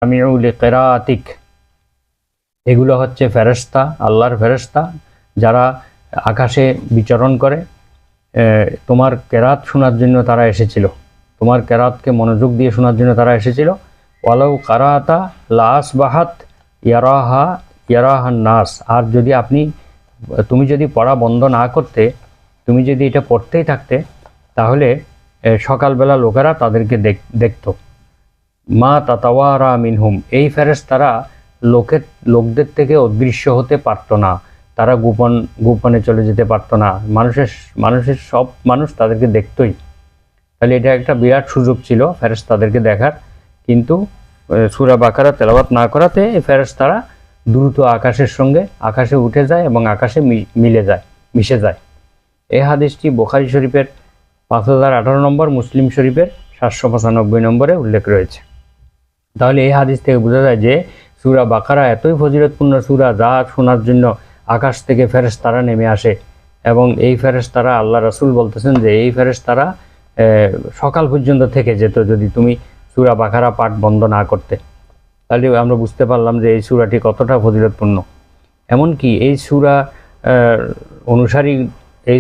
সামিউ লিকিরাতিক, এগুলো হচ্ছে ফেরেশতা, আল্লাহর ফেরেশতা যারা আকাশে বিচরণ করে। তোমার কেরাত শোনার জন্য তারা এসেছিল, তোমার কেরাতকে মনোযোগ দিয়ে শোনার জন্য তারা এসেছিল। ওয়ালাউ কারাতা লাস বাহাত ইয়ারাহান নাস, আর যদি তুমি যদি পড়া বন্ধ না করতে, তুমি যদি এটা পড়তেই থাকতে, তাহলে সকালবেলা লোকেরা তাদেরকে দেখত। মা তাতাওয়ারা মিনহুম, এই ফেরেশতারা লোকদের থেকে অদৃশ্য হতে পারতো না, তারা গোপনে চলে যেতে পারতো না, মানুষের সব মানুষ তাদেরকে দেখতই। তাহলে এটা একটা বিরাট সুযোগ ছিল ফেরেশতাদেরকে দেখার, কিন্তু সূরা বাকারা তেলাওয়াত না করাতে এই ফেরেশতারা দ্রুত আকাশে উঠে যায় এবং আকাশে মিশে যায়। এই হাদিসটি বুখারী শরীফের 5018 নম্বর, মুসলিম শরীফের 795 নম্বরে উল্লেখ রয়েছে। তাহলে এই হাদিস থেকে বোঝা যায় যে সূরা বাকারা এতই ফজিলতপূর্ণ সূরা, যা শোনার জন্য আকাশ থেকে ফেরেশতারা নেমে আসে। এবং এই ফেরেশতারা, আল্লাহ রাসূল বলতেছেন যে এই ফেরেশতারা সকাল পর্যন্ত থেকে যেত যদি তুমি সূরা বাকারা পাঠ বন্ধ না করতে। তাহলে আমরা বুঝতে পারলাম যে এই সূরাটি কতটা ফজিলতপূর্ণ। এমনকি এই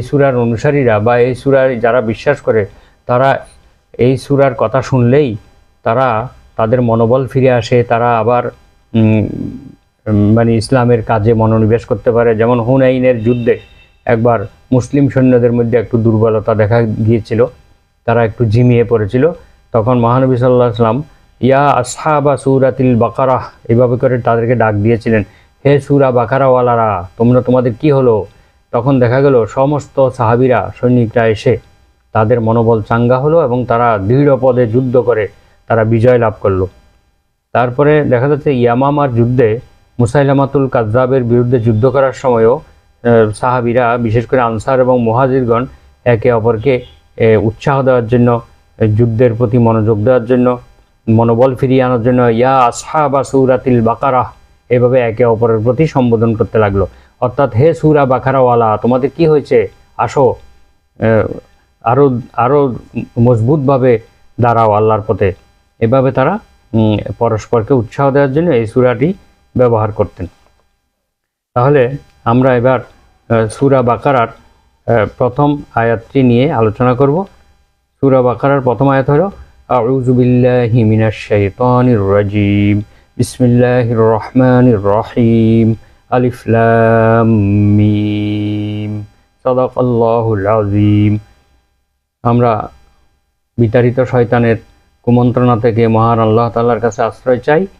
সূরার অনুসারীরা বা এই সূরায় যারা বিশ্বাস করে, তারা এই সূরার কথা শুনলেই তাদের মনোবল ফিরে আসে, তারা আবার ইসলামের কাজে মনোনিবেশ করতে পারে। যেমন হুনাইনের যুদ্ধে একবার মুসলিম সৈন্যদের মধ্যে একটু দুর্বলতা দেখা গিয়েছিল, তারা একটু ঝিমিয়ে পড়েছিল। তখন মহানবী সাল্লাল্লাহু আলাইহি ওয়াসাল্লাম ইয়া আসহাবা সূরাতিল বাকারা এভাবে করে তাদেরকে ডাক দিয়েছিলেন, হে সূরা বাকারাওয়ালারা, তোমাদের কি হলো? তখন দেখা গেল সমস্ত সাহাবীরা, সৈনিকরা এসে তাদের মনোবল চাঙ্গা হলো এবং তারা দৃঢ় পদে যুদ্ধ করে তারা বিজয় লাভ করলো। তারপরে দেখা যাচ্ছে ইয়ামামার যুদ্ধে মুসাইলামাতুল কাযযাবের বিরুদ্ধে যুদ্ধ করার সময়ও সাহাবীরা, বিশেষ করে আনসার এবং মুহাজিরগণ, একে অপরকে উৎসাহ দেওয়ার জন্য, যুদ্ধের প্রতি মনোযোগ দেওয়ার জন্য, মনোবল ফিরিয়ে আনার জন্য ইয়া আসহাবা সূরাতিল বাকারা এভাবে একে অপরের প্রতি সম্বোধন করতে লাগলো। অর্থাৎ হে সূরা বাকারাওয়ালা, তোমাদের কি হয়েছে? আসো, আরো মজবুতভাবে দাঁড়াও আল্লাহর পথে। এভাবে তারা পরস্পরকে উৎসাহ দেওয়ার জন্য এই সূরাটি ব্যবহার করতেন। তাহলে আমরা এবার সূরা বাকারার প্রথম আয়াতটি নিয়ে আলোচনা করব। সূরা বাকারার প্রথম আয়াত হলো আউযু বিল্লাহি মিনাশ শাইতানির রাজীম, বিসমিল্লাহির রহমানির রহিম, আলিফ লাম মিম, সাদাকাল্লাহুল আযীম। আমরা বিতাড়িত শয়তানের কুমন্ত্রণা থেকে মহান আল্লাহ তাআলার কাছে আশ্রয় চাই।